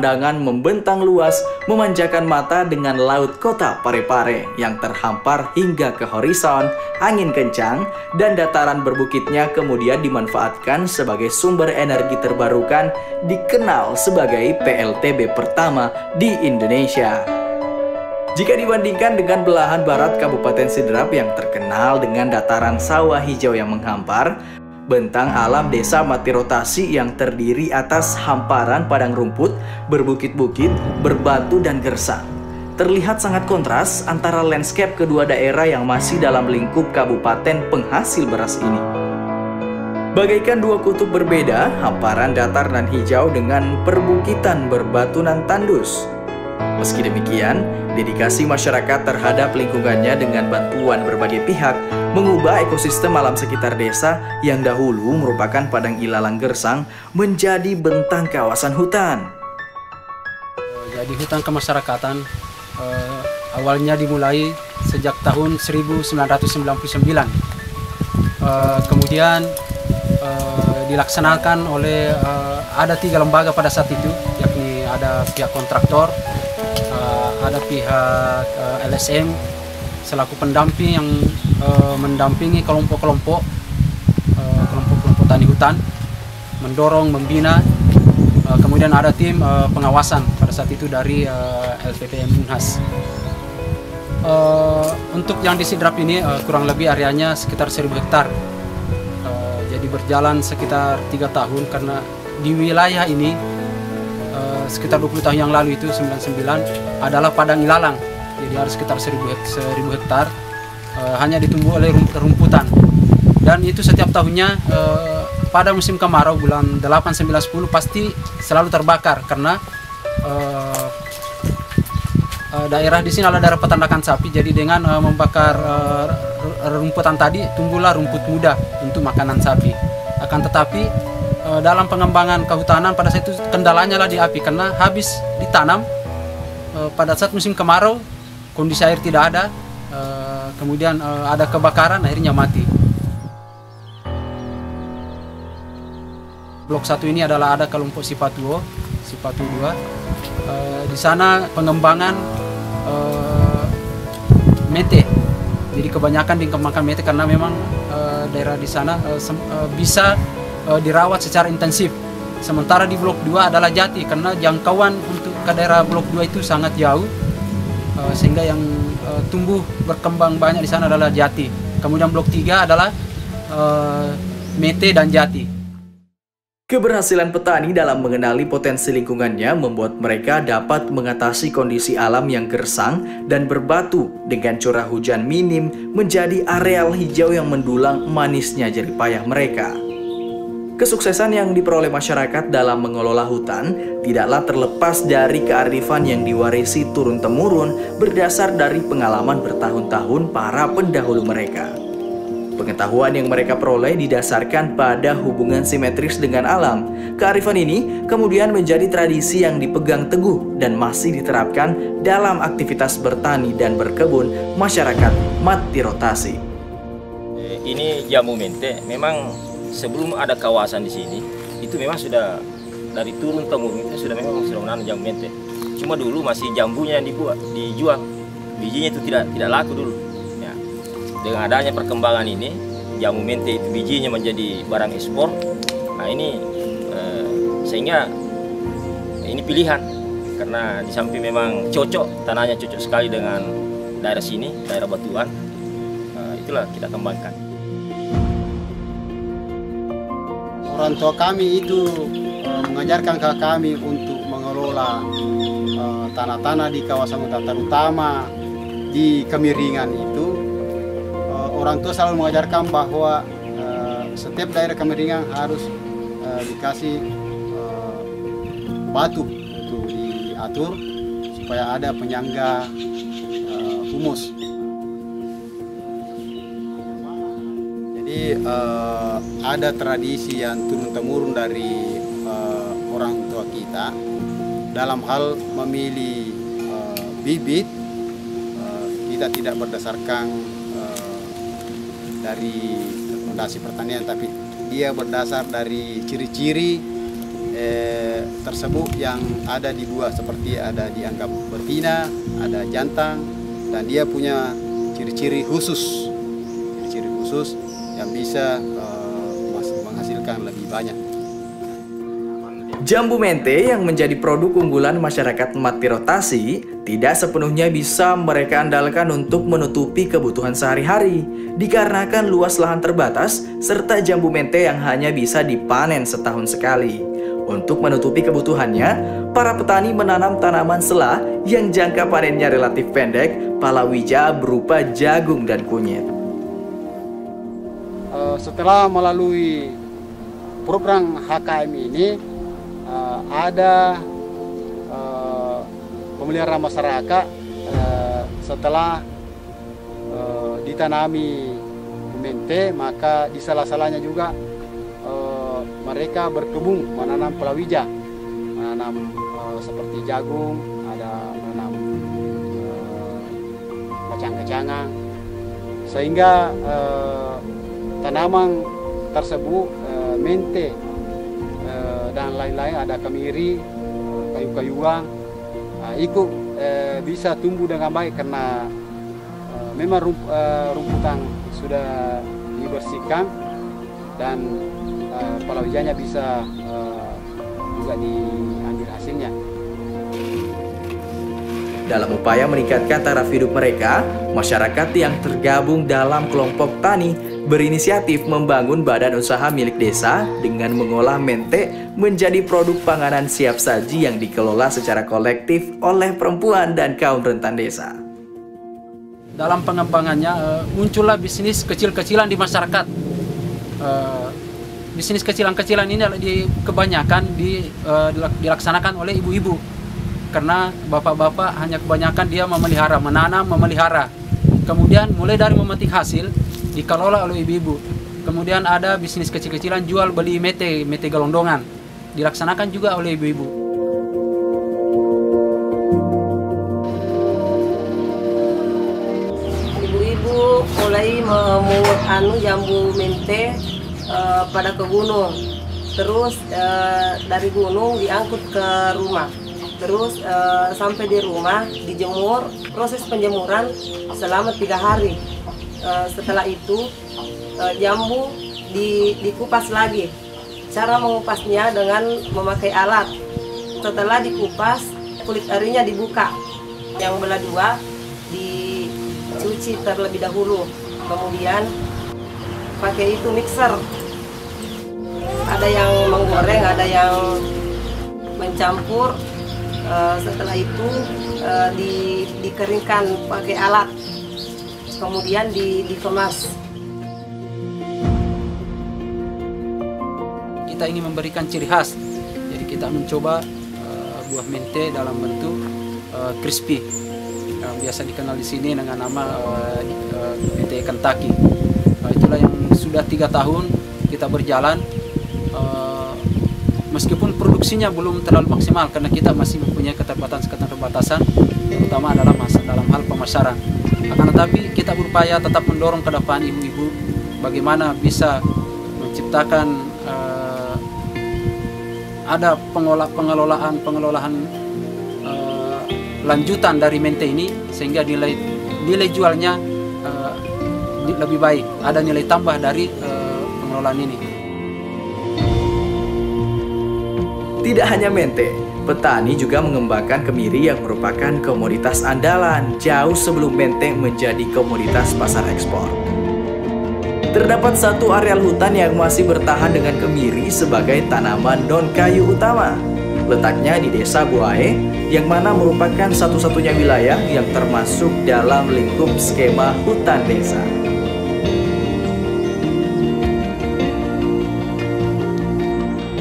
pemandangan membentang luas, memanjakan mata dengan laut kota Parepare yang terhampar hingga ke horizon, angin kencang, dan dataran berbukitnya kemudian dimanfaatkan sebagai sumber energi terbarukan, dikenal sebagai PLTB pertama di Indonesia. Jika dibandingkan dengan belahan barat Kabupaten Sidrap yang terkenal dengan dataran sawah hijau yang menghampar, bentang alam desa Mati Rotasi yang terdiri atas hamparan padang rumput, berbukit-bukit, berbatu dan gersang, terlihat sangat kontras antara landscape kedua daerah yang masih dalam lingkup kabupaten penghasil beras ini. Bagaikan dua kutub berbeda, hamparan datar dan hijau dengan perbukitan berbatunan tandus. Meski demikian, dedikasi masyarakat terhadap lingkungannya dengan bantuan berbagai pihak mengubah ekosistem alam sekitar desa yang dahulu merupakan padang ilalang gersang menjadi bentang kawasan hutan. Jadi hutan kemasyarakatan awalnya dimulai sejak tahun 1999. Kemudian dilaksanakan oleh ada 3 lembaga pada saat itu, yakni ada pihak kontraktor, ada pihak LSM selaku pendamping yang mendampingi kelompok-kelompok tani hutan, mendorong, membina. Kemudian ada tim pengawasan pada saat itu dari LPPM Unhas. Untuk yang di Sidrap ini kurang lebih areanya sekitar 1000 hektar. Jadi berjalan sekitar 3 tahun karena di wilayah ini sekitar 20 tahun yang lalu itu 99 adalah padang ilalang. Jadi ada sekitar 1000 hektar hanya ditumbuh oleh rumputan. Dan itu setiap tahunnya pada musim kemarau bulan 8, 9, 10 pasti selalu terbakar karena daerah di sini adalah daerah peternakan sapi. Jadi dengan membakar rumputan tadi tumbuhlah rumput muda untuk makanan sapi. Akan tetapi dalam pengembangan kehutanan pada saat itu kendalanya lah di api karena habis ditanam pada saat musim kemarau kondisi air tidak ada, kemudian ada kebakaran akhirnya mati. Blok 1 ini adalah ada kelompok Sipatu 2. Di sana pengembangan mete. Jadi kebanyakan dikembangkan mete karena memang daerah di sana bisa dirawat secara intensif. Sementara di blok 2 adalah jati karena jangkauan untuk ke daerah blok 2 itu sangat jauh, sehingga yang tumbuh berkembang banyak di sana adalah jati. Kemudian blok 3 adalah mete dan jati. Keberhasilan petani dalam mengenali potensi lingkungannya membuat mereka dapat mengatasi kondisi alam yang gersang dan berbatu dengan curah hujan minim menjadi areal hijau yang mendulang manisnya jerih payah mereka. Kesuksesan yang diperoleh masyarakat dalam mengelola hutan tidaklah terlepas dari kearifan yang diwarisi turun-temurun berdasar dari pengalaman bertahun-tahun para pendahulu mereka. Pengetahuan yang mereka peroleh didasarkan pada hubungan simetris dengan alam. Kearifan ini kemudian menjadi tradisi yang dipegang teguh dan masih diterapkan dalam aktivitas bertani dan berkebun masyarakat Mati Rotasi. Ini jamu mente memang sebelum ada kawasan di sini itu memang sudah dari turun temurun itu sudah menanam jamu mente. Cuma dulu masih jambunya yang dijual, bijinya itu tidak laku dulu. Ya. Dengan adanya perkembangan ini, jamu mente itu bijinya menjadi barang ekspor. Nah ini sehingga ini pilihan karena di samping memang cocok, tanahnya cocok sekali dengan daerah sini, daerah batuan. Itulah kita kembangkan. Orang tua kami itu mengajarkan ke kami untuk mengelola tanah-tanah di kawasan hutan, terutama di Kemiringan itu. Orang tua selalu mengajarkan bahwa setiap daerah Kemiringan harus dikasih batu untuk diatur supaya ada penyangga humus. Jadi ada tradisi yang turun-temurun dari orang tua kita dalam hal memilih bibit. Kita tidak berdasarkan dari fondasi pertanian, tapi dia berdasar dari ciri-ciri tersebut yang ada di buah, seperti ada dianggap betina, ada jantan, dan dia punya ciri-ciri khusus yang bisa menghasilkan lebih banyak. Jambu mente yang menjadi produk unggulan masyarakat mati rotasi tidak sepenuhnya bisa mereka andalkan untuk menutupi kebutuhan sehari-hari, dikarenakan luas lahan terbatas serta jambu mente yang hanya bisa dipanen setahun sekali. Untuk menutupi kebutuhannya, para petani menanam tanaman sela yang jangka panennya relatif pendek, palawija berupa jagung dan kunyit. Setelah melalui program HKM ini, ada pemeliharaan masyarakat setelah ditanami mente, maka di salah-salahnya juga mereka berkebun menanam palawija, menanam seperti jagung, ada menanam kacang-kacangan, sehingga tanaman tersebut mente dan lain-lain, ada kemiri, kayu-kayuan, ikut bisa tumbuh dengan baik karena memang rumputan sudah dibersihkan dan palawijanya bisa juga diambil hasilnya. Dalam upaya meningkatkan taraf hidup mereka, masyarakat yang tergabung dalam kelompok tani berinisiatif membangun badan usaha milik desa dengan mengolah mente menjadi produk panganan siap saji yang dikelola secara kolektif oleh perempuan dan kaum rentan desa. Dalam pengembangannya muncullah bisnis kecil-kecilan di masyarakat. Bisnis kecilan-kecilan ini kebanyakan dilaksanakan oleh ibu-ibu, karena bapak-bapak hanya kebanyakan dia memelihara, menanam, memelihara. Kemudian mulai dari memetik hasil dikelola oleh ibu-ibu. Kemudian ada bisnis kecil-kecilan jual beli mete gelondongan, dilaksanakan juga oleh ibu-ibu. Ibu-ibu mulai memungut jambu mente pada ke gunung. Terus dari gunung diangkut ke rumah. Terus sampai di rumah dijemur, proses penjemuran selama 3 hari. Setelah itu jambu dikupas lagi. Cara mengupasnya dengan memakai alat. Setelah dikupas, kulit arinya dibuka. Yang belah 2 dicuci terlebih dahulu. Kemudian pakai itu mixer. Ada yang menggoreng, ada yang mencampur. Setelah itu dikeringkan pakai alat, kemudian dikemas. Kita ingin memberikan ciri khas, jadi kita mencoba buah mente dalam bentuk crispy, yang biasa dikenal di sini dengan nama mente Kentucky. Itulah yang sudah 3 tahun kita berjalan. Meskipun produksinya belum terlalu maksimal karena kita masih mempunyai keterbatasan, terutama dalam hal pemasaran. Akan tetapi kita berupaya tetap mendorong ke depan ibu-ibu bagaimana bisa menciptakan ada pengelolaan lanjutan dari mente ini sehingga nilai jualnya lebih baik, ada nilai tambah dari pengelolaan ini. Tidak hanya mente, petani juga mengembangkan kemiri yang merupakan komoditas andalan jauh sebelum mente menjadi komoditas pasar ekspor. Terdapat satu areal hutan yang masih bertahan dengan kemiri sebagai tanaman non-kayu utama. Letaknya di Desa Buahe, yang mana merupakan satu-satunya wilayah yang termasuk dalam lingkup skema hutan desa.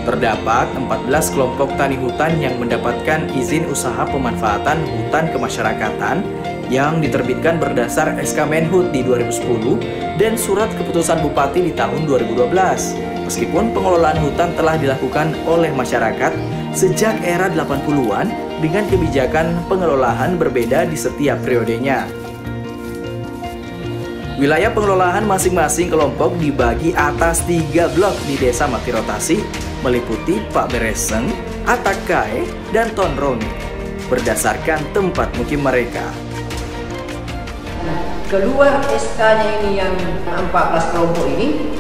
Terdapat 14 kelompok tani hutan yang mendapatkan izin usaha pemanfaatan hutan kemasyarakatan yang diterbitkan berdasar SK Menhut di 2010 dan surat keputusan Bupati di tahun 2012. Meskipun pengelolaan hutan telah dilakukan oleh masyarakat sejak era 80-an dengan kebijakan pengelolaan berbeda di setiap periodenya. Wilayah pengelolaan masing-masing kelompok dibagi atas 3 blok di Desa Mati Rotasi, meliputi Pak Bereseng, Atakae, dan Tonroni, berdasarkan tempat mukim mereka. Keluar SK-nya ini yang 14 kelompok ini,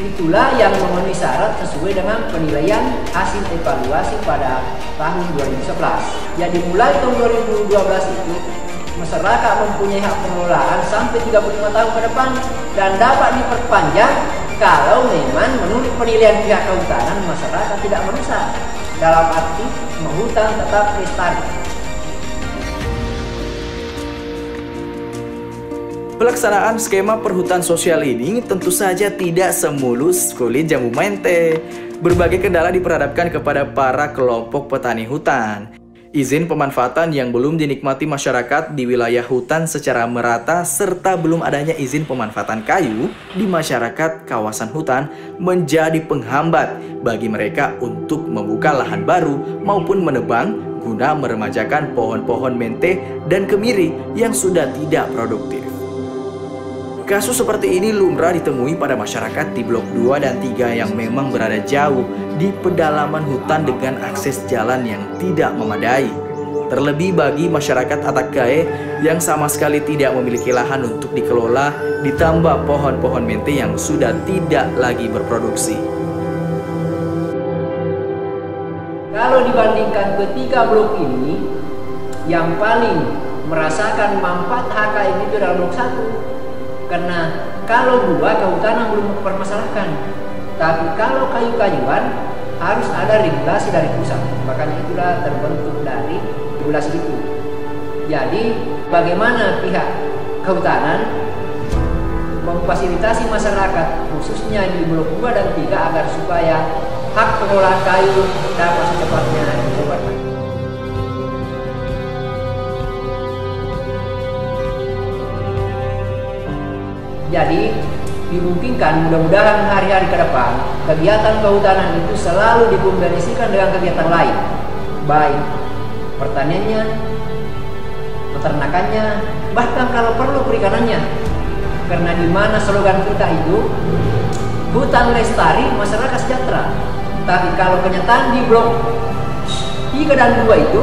itulah yang memenuhi syarat sesuai dengan penilaian hasil evaluasi pada tahun 2011. Jadi mulai tahun 2012 itu, masyarakat mempunyai hak pengelolaan sampai 35 tahun ke depan dan dapat diperpanjang kalau memang menurut penilaian pihak kehutanan masyarakat tidak merusak, dalam arti hutan tetap lestari. Pelaksanaan skema perhutan sosial ini tentu saja tidak semulus kulit jambu mente. Berbagai kendala diperhadapkan kepada para kelompok petani hutan. Izin pemanfaatan yang belum dinikmati masyarakat di wilayah hutan secara merata serta belum adanya izin pemanfaatan kayu di masyarakat kawasan hutan menjadi penghambat bagi mereka untuk membuka lahan baru maupun menebang guna meremajakan pohon-pohon mente dan kemiri yang sudah tidak produktif. Kasus seperti ini lumrah ditemui pada masyarakat di Blok 2 dan 3 yang memang berada jauh di pedalaman hutan dengan akses jalan yang tidak memadai. Terlebih bagi masyarakat Atakae yang sama sekali tidak memiliki lahan untuk dikelola, ditambah pohon-pohon mente yang sudah tidak lagi berproduksi. Kalau dibandingkan ketiga blok ini, yang paling merasakan manfaat HK ini itu adalah blok 1. Karena kalau 2 kehutanan belum mempermasalahkan, tapi kalau kayu-kayuan harus ada regulasi dari pusat. Makanya itulah terbentuk dari regulasi itu. Jadi bagaimana pihak kehutanan memfasilitasi masyarakat khususnya di blok 2 dan 3 agar supaya hak pengelolaan kayu dapat secepatnya dibuat. Jadi dimungkinkan mudah-mudahan hari-hari ke depan kegiatan kehutanan itu selalu dikombinasikan dengan kegiatan lain, baik pertaniannya, peternakannya, bahkan kalau perlu perikanannya. Karena di mana slogan kita itu hutan lestari, masyarakat sejahtera. Tapi kalau kenyataan di blok 3 dan 2 itu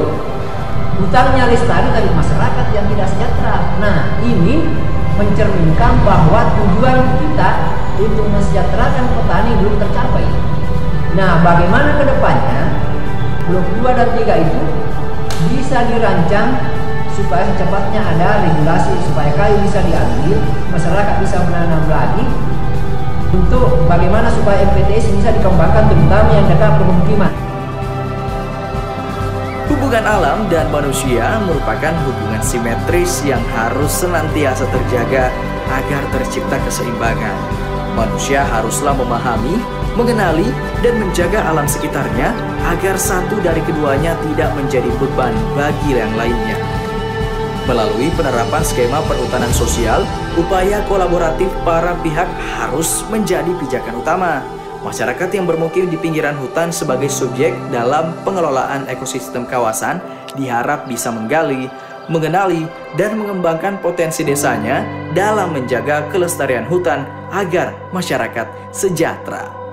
hutannya lestari tapi masyarakat yang tidak sejahtera. Nah, ini mencerminkan bahwa tujuan kita untuk mensejahterakan petani belum tercapai. Nah, bagaimana ke depannya blok 2 dan 3 itu bisa dirancang supaya secepatnya ada regulasi supaya kayu bisa diambil, masyarakat bisa menanam lagi, untuk bagaimana supaya MPTS bisa dikembangkan terutama yang dekat pemukiman. Hubungan alam dan manusia merupakan hubungan simetris yang harus senantiasa terjaga agar tercipta keseimbangan. Manusia haruslah memahami, mengenali, dan menjaga alam sekitarnya agar satu dari keduanya tidak menjadi beban bagi yang lainnya. Melalui penerapan skema perhutanan sosial, upaya kolaboratif para pihak harus menjadi pijakan utama. Masyarakat yang bermukim di pinggiran hutan sebagai subjek dalam pengelolaan ekosistem kawasan diharap bisa menggali, mengenali, dan mengembangkan potensi desanya dalam menjaga kelestarian hutan agar masyarakat sejahtera.